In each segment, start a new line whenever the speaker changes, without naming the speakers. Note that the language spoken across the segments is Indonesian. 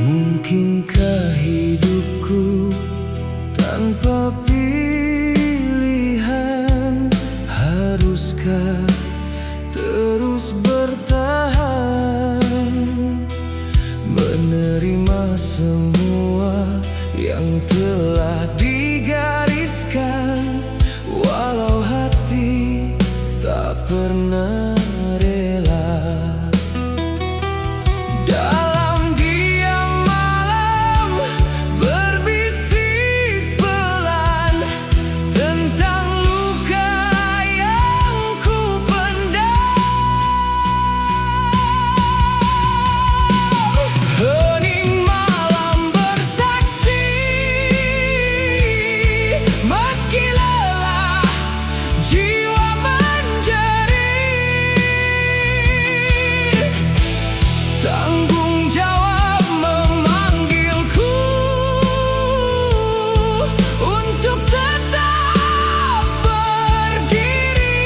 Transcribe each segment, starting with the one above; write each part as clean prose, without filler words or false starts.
Mungkinkah hidupku tanpa pilihan? Haruskah terus bertahan, menerima semua yang telah digariskan, walau hati tak pernah rela? Dalam diam malam berbisik pelan tentang luka yang ku pendam. Hening malam bersaksi, meski lelah jiwa menjerit. Tanggung jawab memanggilku untuk tetap berdiri,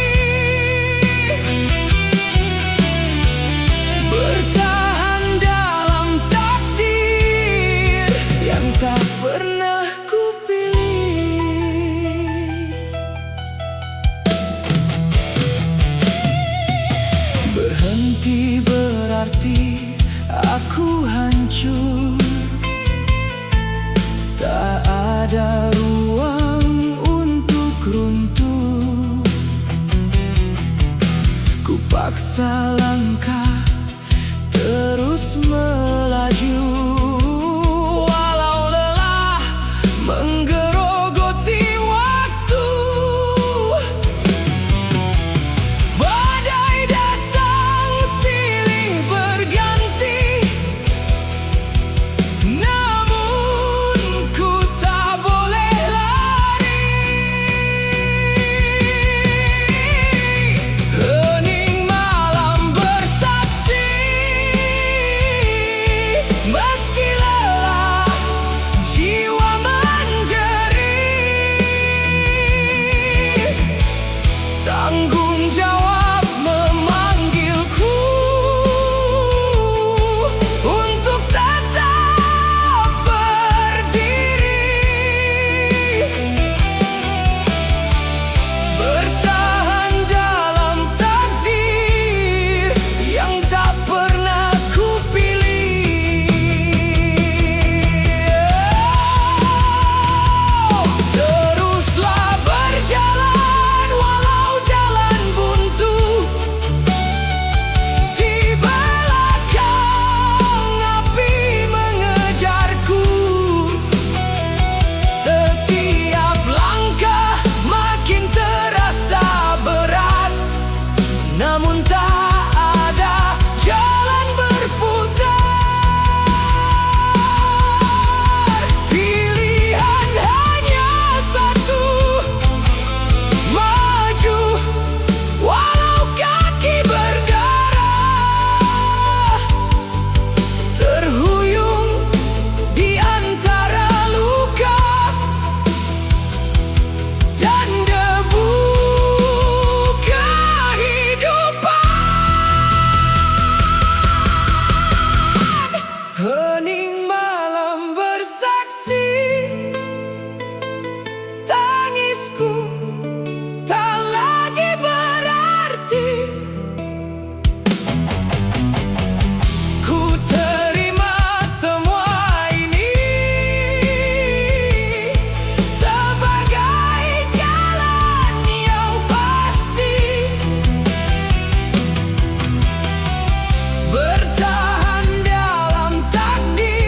bertahan dalam takdir yang tak pernah kupilih. Berhenti berarti aku hancur, tak ada ruang untuk runtuh. Ku paksa langkah terus melaju, walau lelah menggerogoti waktu. Badai datang silih berganti, namun ku tak boleh lari. Hening malam bersaksi, meski lelah jiwa menjerit. Tanggung jawab memanggilku untuk tetap berdiri, bertahan dalam takdir yang tak pernah kupilih. Teruslah berjalan walau jalan buntu, di belakang api mengejarku. Setiap langkah makin terasa berat, namun tak ada jalan berputar. Pilihan hanya satu, maju walau kaki berdarah, terhuyung di antara luka dan debu kehidupan. Hening malam bersaksi, tangisku tak lagi berarti. Ku terima semua ini sebagai jalan yang pasti, bertahan dalam takdir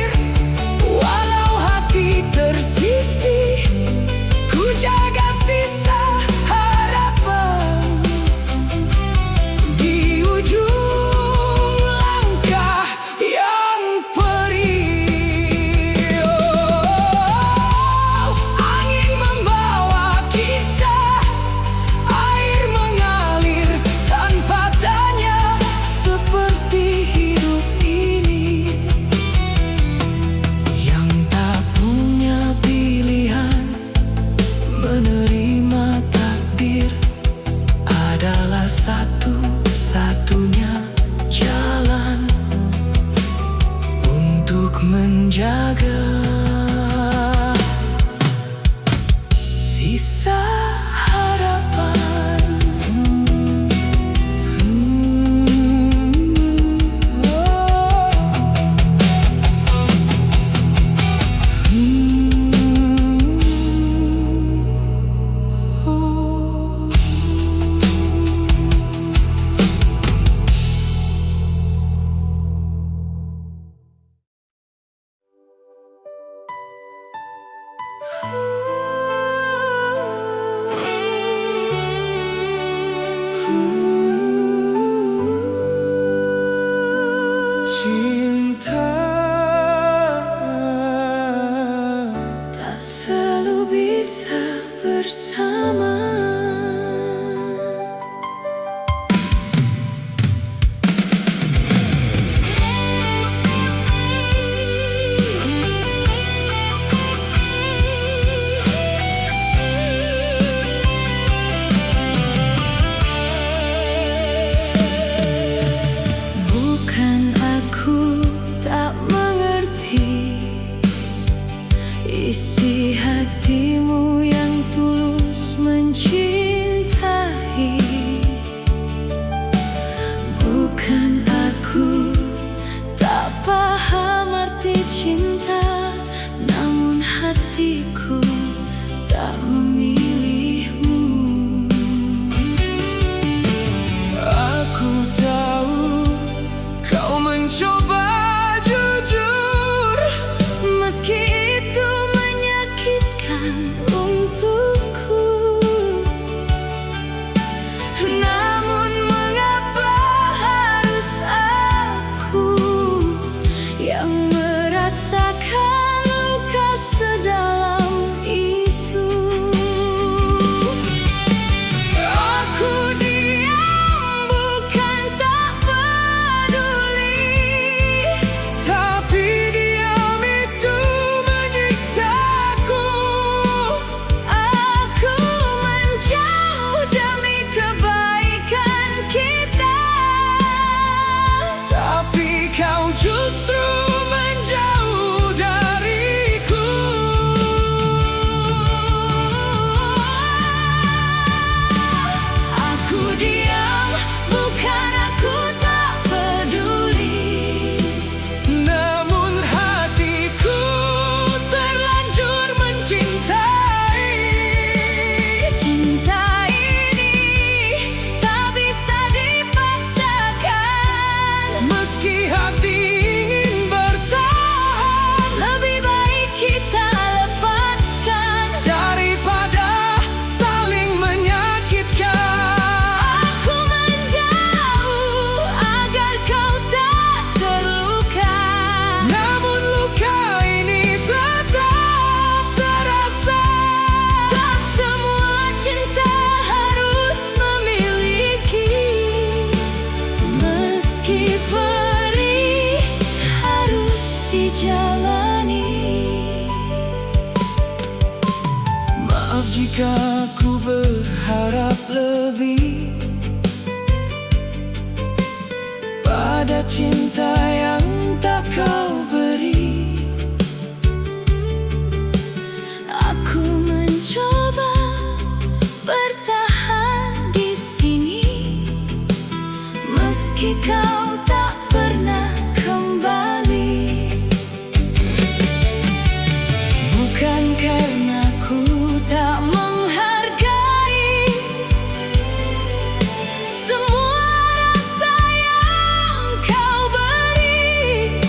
menjaga sisa harapan. Cinta tak selalu bisa bersama. Isi hatimu yang tulus mencintai. Bukan aku tak paham arti cinta, namun hatiku tak memilihmu. Aku tahu kau mencoba jujur, meski itu untukku. Namun mengapa harus aku yang merasakan luka sedalam itu? Aku diam bukan tak peduli, tapi diam itu menyiksaku. Aku menjauh demi kebaikan kita, tapi kau justru menjauh dariku. Aku diam bukan aku tak peduli, namun hatiku terlanjur mencintai. Cinta ini tak bisa dipaksakan, meski hati ingin bertahan. Lebih baik kita lepaskan daripada saling menyakitkan. Aku menjauh agar kau tak terluka, namun luka ini tetap terasa. Tak semua cinta harus memiliki, meski perih harus dijalani. Maaf jika aku berharap lebih pada cinta yang tak kau beri. Aku mencoba bertahan di sini, meski kau tak pernah kembali. Bukan karena ku tak menghargai semua rasa yang kau beri,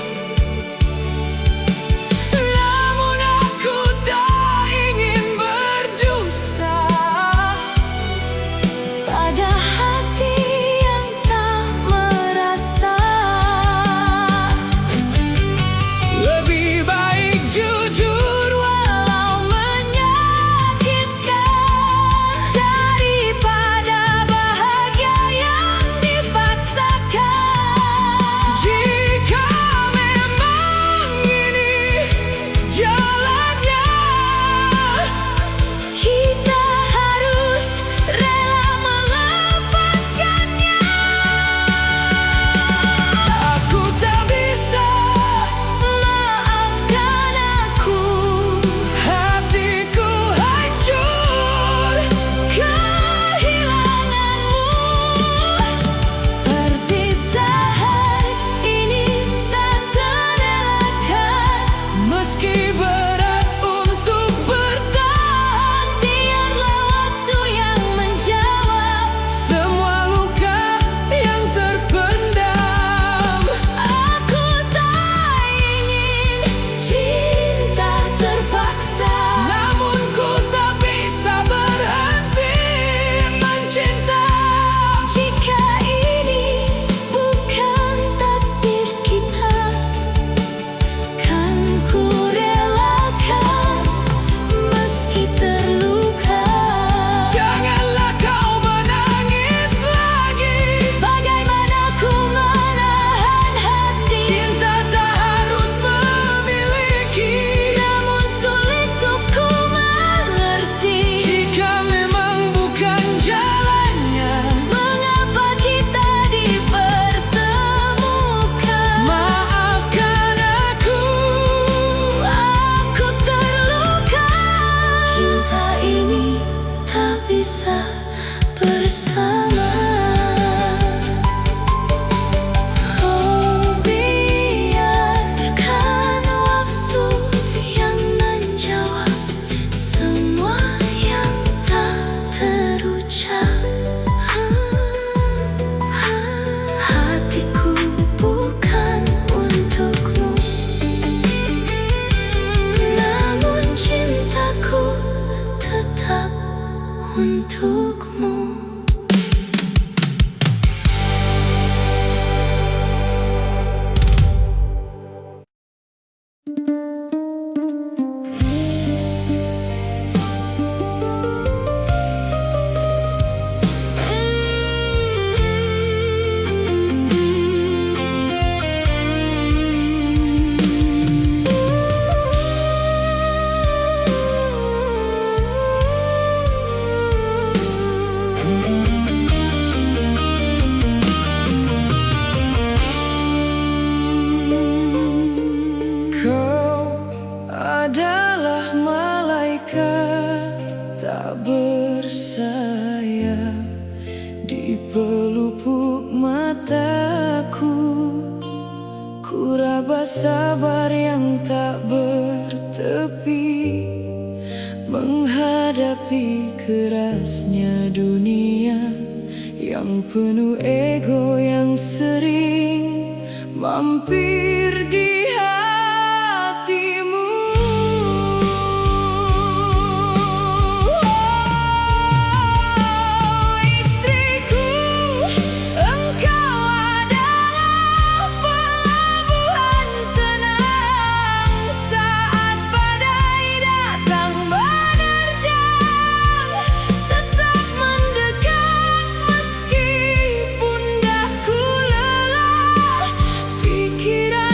sabar yang tak bertepi, menghadapi kerasnya dunia yang penuh ego yang sering mampir di hatimu. Oh, istriku, engkau adalah pelabuhan tenang saat badai datang menerjang. Tetap mendekat meski pundakku lelah, pikiran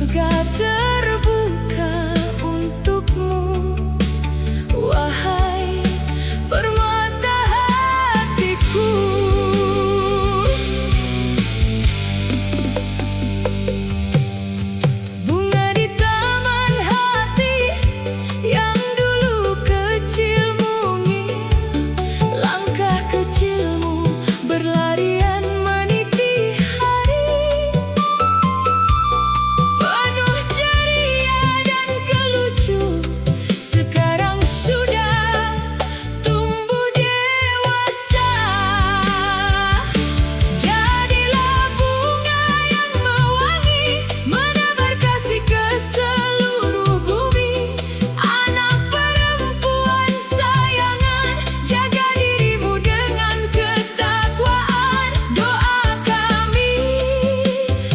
surga terbuka untukmu, wahai permata hatiku. Bunga di taman hati yang dulu kecil mungil, langkah kecilmu berlarian meniti hari, penuh ceria dan kelucu. Sekarang sudah tumbuh dewasa, jadilah bunga yang mewangi, menebar kasih ke seluruh bumi. Anak perempuan sayangan, jaga dirimu dengan ketakwaan. Doa kami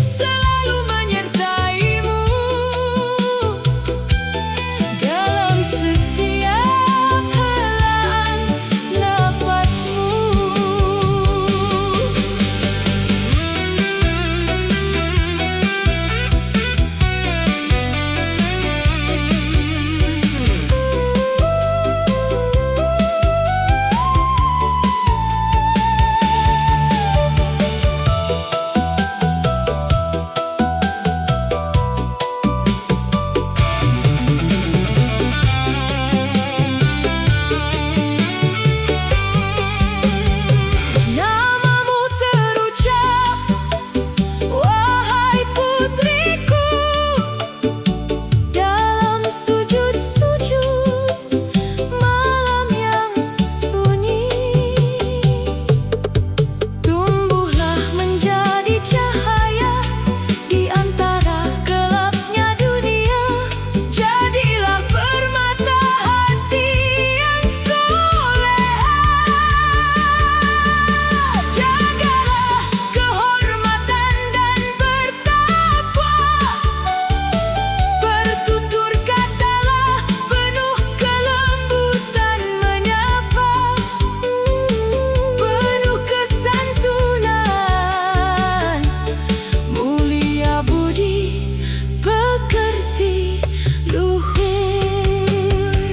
selalu menyertaimu dalam setiap helaan napasmu. Namamu terucap, wahai putriku, dalam sujud-sujud malam yang sunyi. Tumbuhlah menjadi cahaya di antara gelapnya dunia. Jadilah permata hati yang soleha. Jagalah kehormatan dan bertakwa, bertutur katalah penuh kelembutan menyapa, penuh kesantunan, mulia budi, pekerti luhur.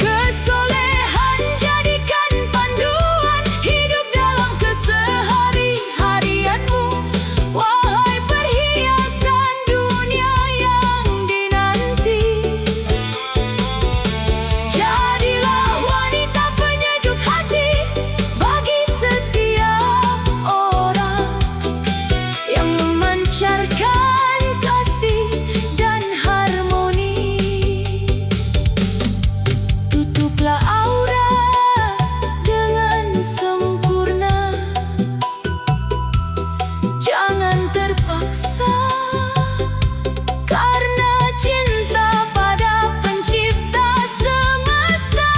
Kesolehan jadikan panduan hidup dalam kesehari-harianmu, wahai perhiasan dunia yang dinanti. Jadilah wanita penyejuk hati bagi setiap orang yang memancarkan kasih dan harmoni. Tutuplah aura dengan sempurna, jangan terpaksa, karena cinta pada pencipta semesta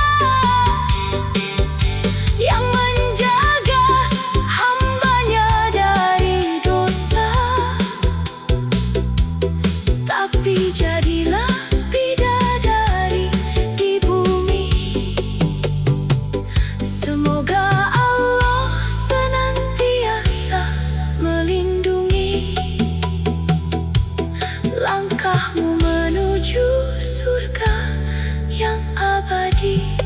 yang menjaga hambanya dari dosa. Tapi jadilah bidadari di bumi. Semoga Allah senantiasa melindungi langkahmu menuju surga yang abadi.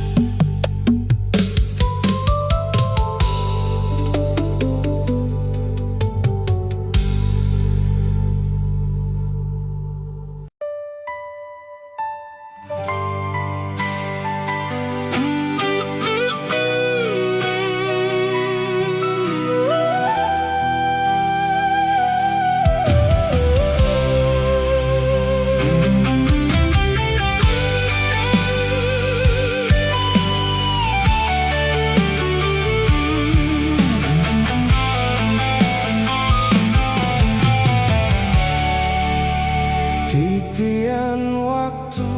Titian waktu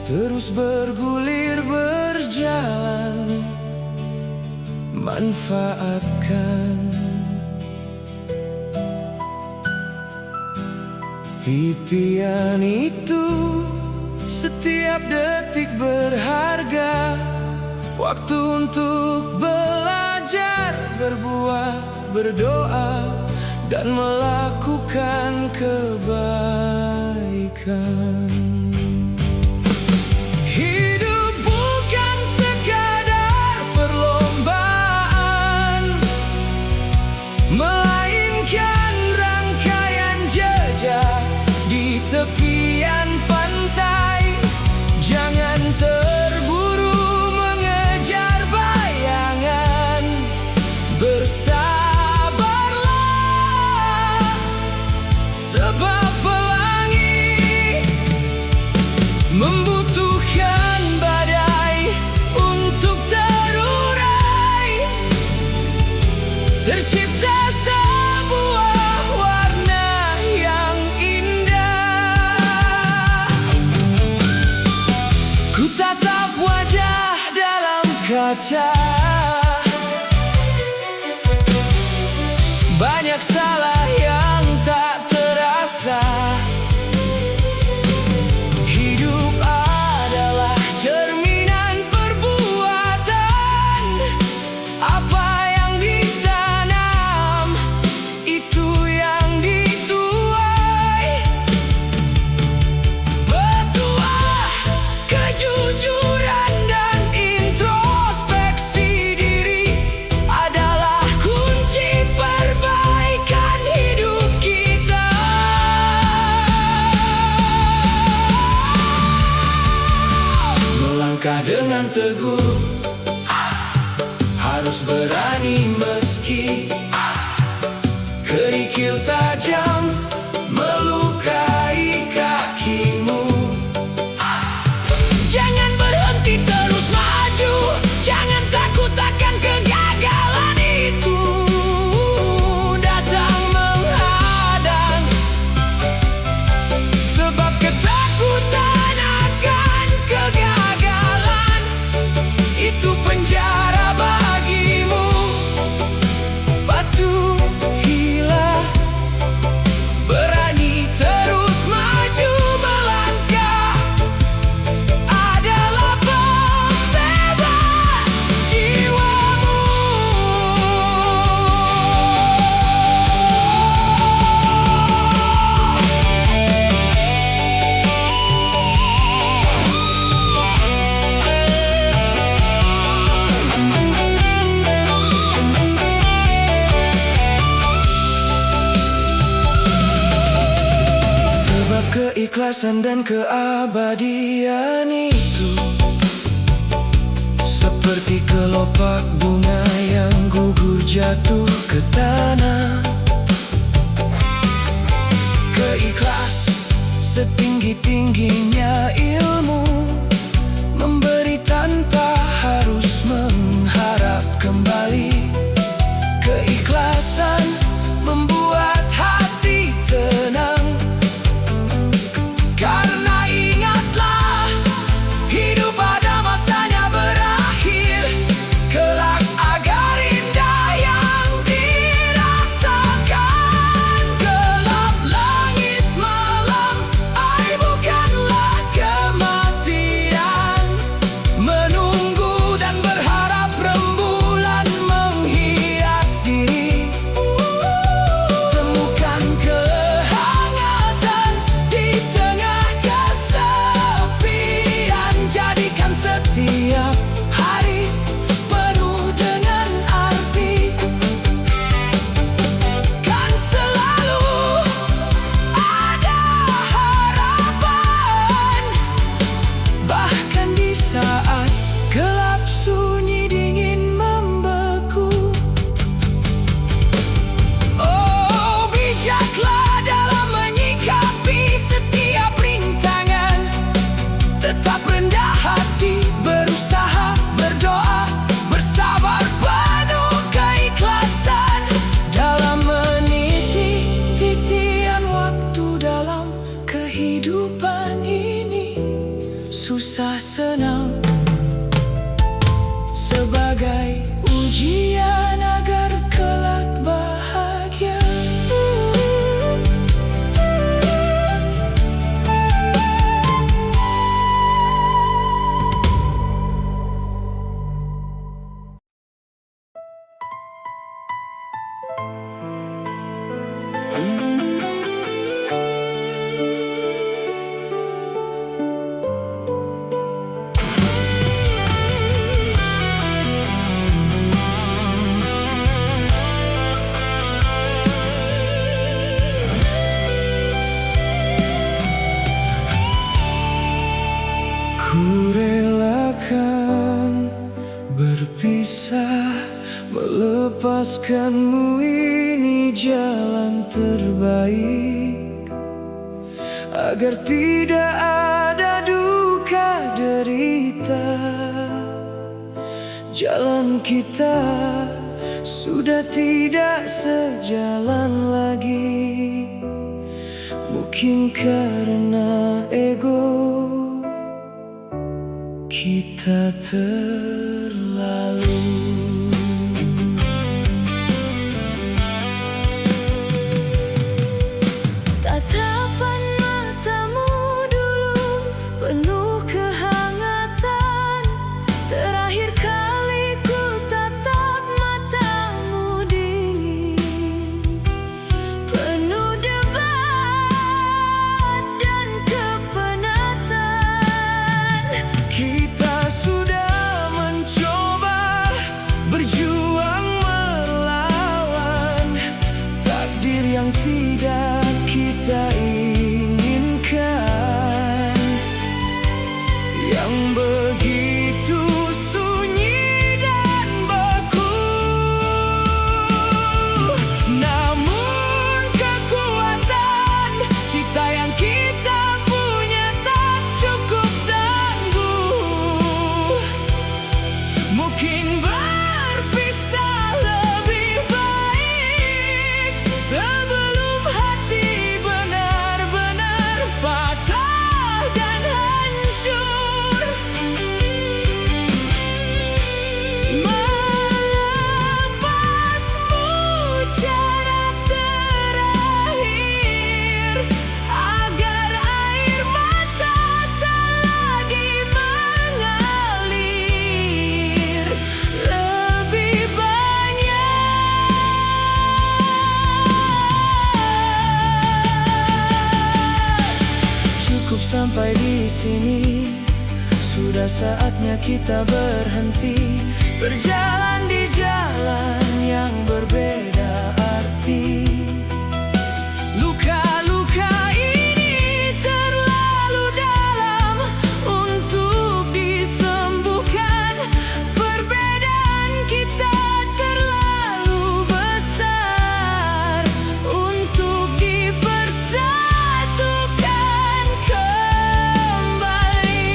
terus bergulir berjalan, manfaatkan titian itu. Setiap detik berharga, waktu untuk belajar, berbuat, berdoa, dan melakukan kebaikan. kebaikan. Hidup bukan sekadar perlombaan, melainkan rangkaian jejak di tepian pantai. Jangan terburu mengejar bayangan, bersabarlah, sebab pelangi membutuhkan badai untuk terurai. Tercipta sebuah warna yang indah. Ku tatap wajah dalam kaca, banyak salah yang tak terasa. Hidup adalah cerminan perbuatan. Apa yang ditanam, itu yang dituai. Petuah, kejujuran dan introspeksi diri adalah kunci perbaikan hidup kita. Melangkah dengan teguh, harus berani meski kerikil tajam melukai kakimu. Jangan berhenti, terus maju. Jangan takut akan kegagalan itu datang menghadang. Sebab ketakutan akan kegagalan itu penjara bagimu. Patuhilah, berani terus maju. Melangkah adalah pembebas jiwamu. Sebab keikhlasan dan keabadian itu seperti kelopak bunga yang gugur jatuh ke tanah. Keikhlas setinggi-tingginya ilmu, memberi tanpa harus mengharap kembali. Keikhlasan membuat hati tenang. Karena ingatlah, hidup pada masanya berakhir. Kelak agar indah yang dirasakan. Gelap langit malam, ai bukanlah kematian. Menunggu dan berharap rembulan menghias diri. Temukan kehangatan di tengah kesepian. Jadikan setiap hari penuh dengan arti. Kan selalu ada harapan, bahkan di saat gelap sunyi dingin membeku. Oh, bijaklah dalam menyikapi setiap rintangan. Tetap rendah hati, berusaha, berdoa, bersabar, penuh keikhlasan. Dalam meniti titian waktu dalam kehidupan ini, susah senang sebagai ujian agar kelak bahagia.
Lepaskanmu, ini jalan terbaik, agar tidak ada duka derita. Jalan kita sudah tidak sejalan lagi, mungkin karena ego kita terlalu.
Tatapan matamu dulu penuh kehangatan. Terakhir kali ku tatap matamu dingin, penuh debat dan kepenatan.
Kita sudah mencoba berjuang melawan takdir yang tidak kita inginkan, yang begitu sunyi dan beku. Namun kekuatan cita yang kita punya tak cukup tangguh, mungkin berpisah lebih baik sebelum hati benar-benar patah dan hancur. Melepasmu cara terakhir, agar air mata tak lagi mengalir lebih banyak. Cukup sampai di sini, sudah saatnya kita berhenti, berjalan di jalan yang berbeda arti. Luka-luka ini terlalu dalam untuk disembuhkan. Perbedaan kita terlalu besar untuk dipersatukan kembali.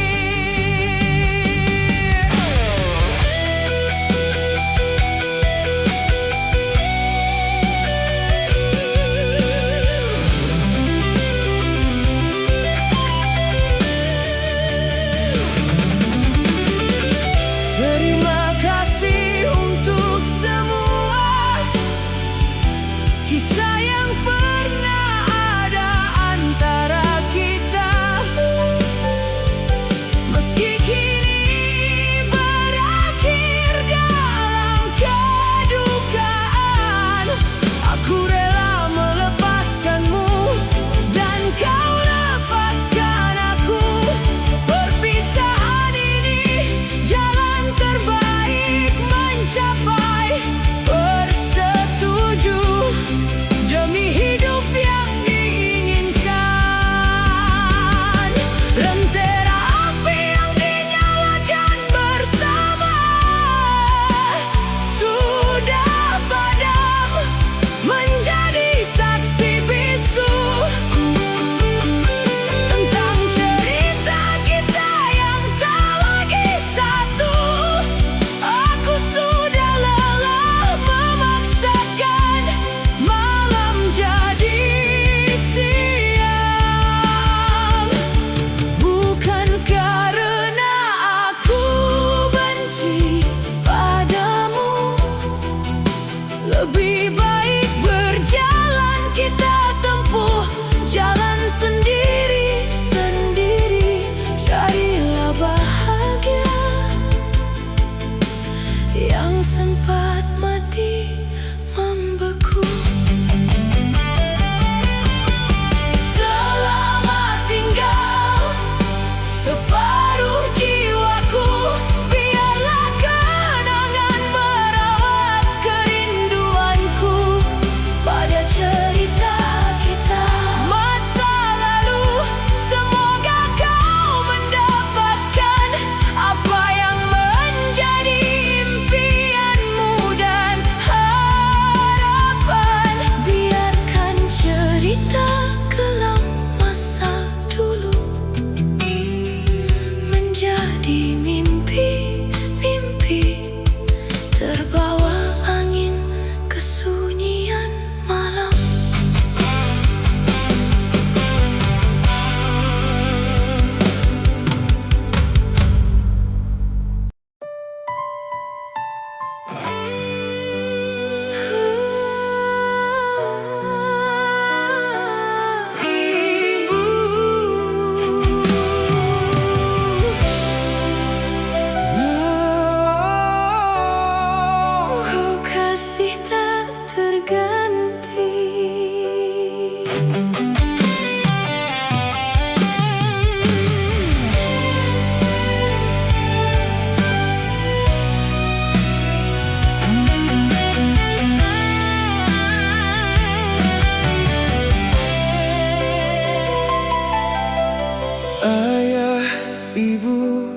Ayah, ibu,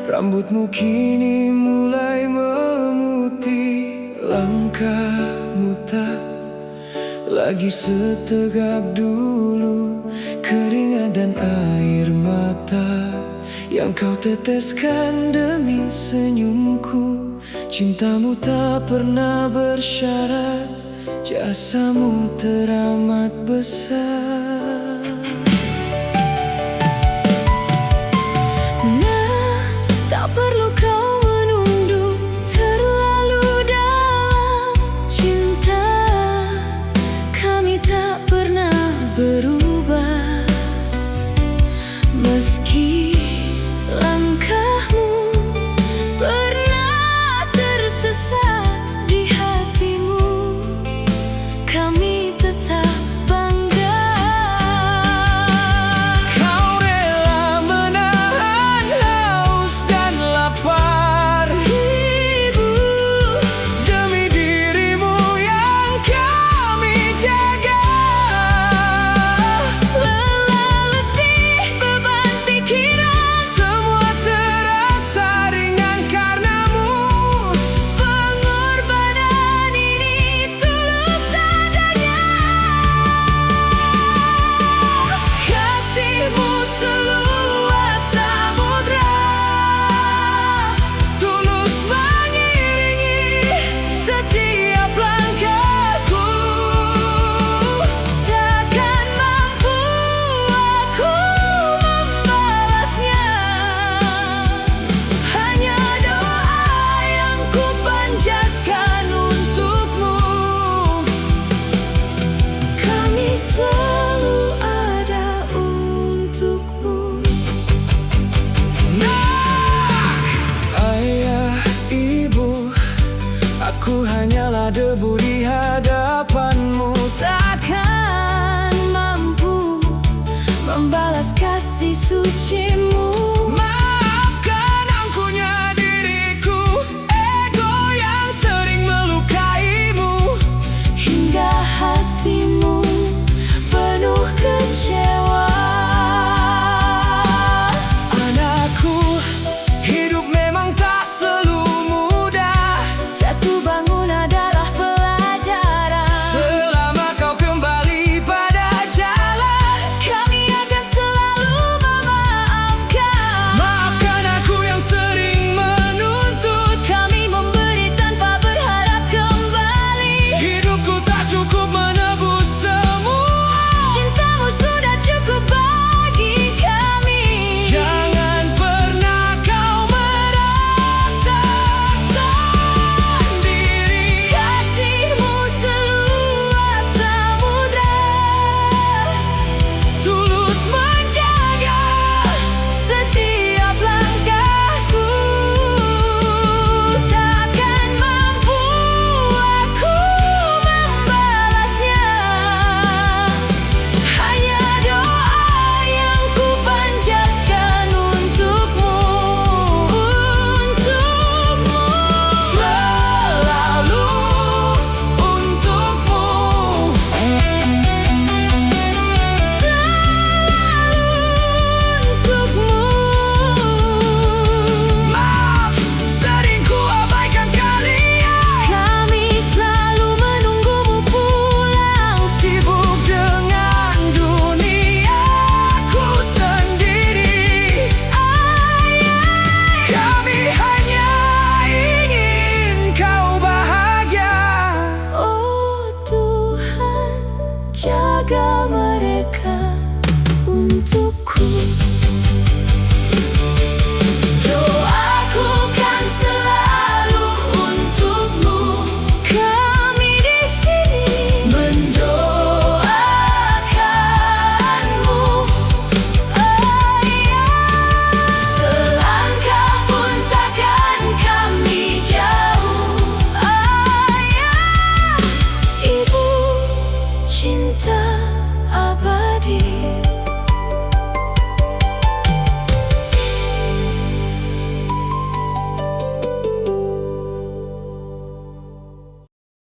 rambutmu kini mulai memutih. Langkahmu tak lagi setegap dulu. Keringat dan air mata yang kau teteskan demi senyumku. Cintamu tak pernah bersyarat, jasamu teramat besar.
Tak perlu kau menunduk terlalu dalam. Cinta kami tak pernah berubah. Meski langkahmu pernah tersesat di hatimu, kami tetap bangga.
Kau rela menahan haus dan lapar,
Ibu,
demi dirimu yang kami jaga.
lelah letih beban pikiran,
Semua terasa ringan karenamu.
pengorbanan ini tulus adanya.
Kasihmu seluas samudra, tulus mengiringi setiap langkahku.
Takkan mampu aku membalasnya. Hanya doa yang ku panjatkan untukmu. Kami selalu ada untukmu.
Ayah, ibu, aku hanyalah debu di hadapanmu.
Takkan mampu membalas kasih sucimu.
Maafkan angkuhnya diriku, ego yang sering melukaimu.
Hingga hatimu penuh kecewa.
Anakku, hidup memang tak selalu mudah.
Jatuh bangun adalah pelajaran.
Selama kau kembali pada jalan,
Kami akan selalu memaafkan.
maafkan aku yang sering menuntut.
Kami memberi tanpa berharap kembali.
Hidupku tak cukup menebus semua.
Cintamu sudah cukup bagi kami.
Jangan pernah kau merasa sendiri.
Kasihmu seluas samudra,
Tulus menjaga
setiap langkahku. Takkan mampu aku membalasnya. Hanya doa yang ku panjatkan untukmu.
selalu untukmu. Maaf, sering ku abaikan kalian.
Kami selalu menunggumu pulang.
Sibuk dengan duniaku sendiri. Kami hanya ingin kau bahagia.
Oh Tuhan, jaga mereka untuk